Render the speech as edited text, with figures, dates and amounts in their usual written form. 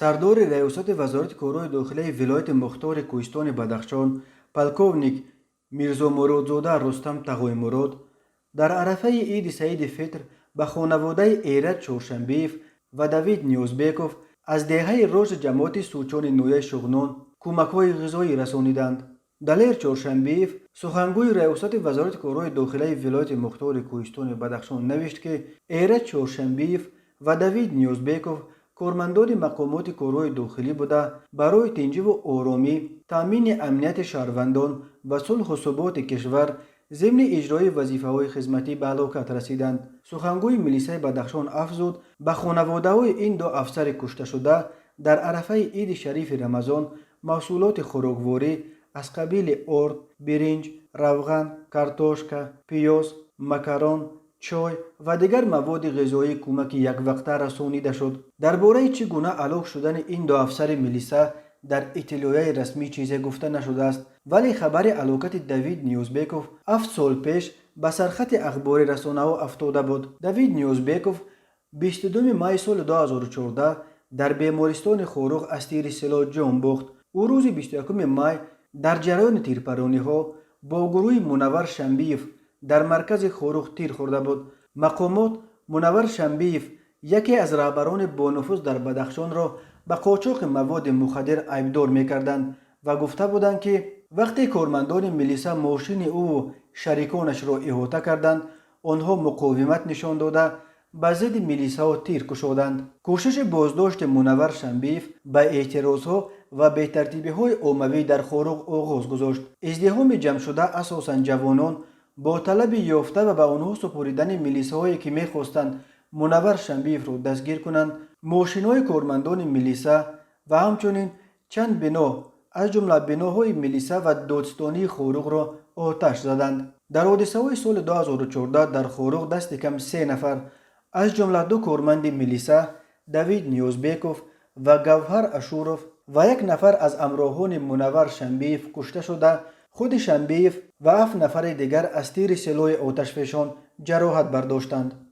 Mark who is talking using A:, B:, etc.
A: سردار ریاست وزارت کارهای داخلی ولایت مختار کوهستان بدخشان پلکوونیک میرزا مرادزاده رستم تقوی مراد در عرفه عید سعید فطر به خانواده ایرج چهارشنبیف و دوید نیوزبیکوف از دهه روز جماعت سوچان نویه شغنان کمک‌های غذایی رسانیدند. دلیر چهارشنبیف سخنگوی ریاست وزارت کارهای داخلی ولایت مختار کوهستان بدخشان نوشت که ایرج چهارشنبیف و دوید نیوزبیکوف کارمندان مقامات کارهای داخلی بوده برای تنظیم و آرامی تامین امنیت شهروندان و صلح و ثبات کشور ضمن اجرای وظیفه‌های خدمتی به هلاکت رسیدند. سخنگوی ملیسه بدخشان افزود به خانواده‌های این دو افسر کشته شده در عرفه عید شریف رمضان محصولات خوراکواری از قبیل ارد، برنج، روغن، کارتوشکا، پیاز، مکرون، چای و دیگر مواد غذایی کمک یک وقته رسانیده شد. درباره چگونه هلاک شدن این دو افسر ملیسه در اطلاعیه رسمی چیزی گفته نشده است، ولی خبر هلاکت دوید نیوزبیکوف 7 سال پیش به سرخط اخبار رسانه‌ها افتاده بود. دوید نیوزبیکوف 22 می سال 2014 در بیمارستان خاروق از تیر سیلاب جان باخت. او روز 21 می در جریان تیرپرانی‌ها با گروه منور شنبیف در مرکز خاروق تیر خورده بود. مقامات منور شنبیف یکی از رهبران با نفوذ در بدخشان را به قاچاق مواد مخدر ایبدار می‌کردند و گفته بودند که وقتی کارمندان ملیسه ماشین او و شریکانش را احاطه کردند، آنها مقاومت نشان داده به ضد ملیسه ها تیر کشادند. کوشش بازداشت منور شنبیف به اعتراضها و بی‌ترتیبی‌های عمومی در خاروق آغاز گذاشت. ازدحام جمع شده اساساً جوانان با طلب یافته و به آنها سپردن ملیسه‌هایی که می‌خواستند منور شنبیف را دستگیر کنند، ماشین‌های کارمندان ملیسه و همچنین چند بنا از جمله بناهای ملیسه و دادستانی خاروق را آتش زدند. در حادثه‌های سال 2014 در خاروق دست کم 3 نفر از جمله 2 کارمند ملیسه دوید نیوزبیکوف و گوهر اشوروف و 1 نفر از همراهان منور شنبیف کشته شده، خود شنبیف و 7 نفر دیگر از تیر سلاح آتشفشان جراحت برداشتند.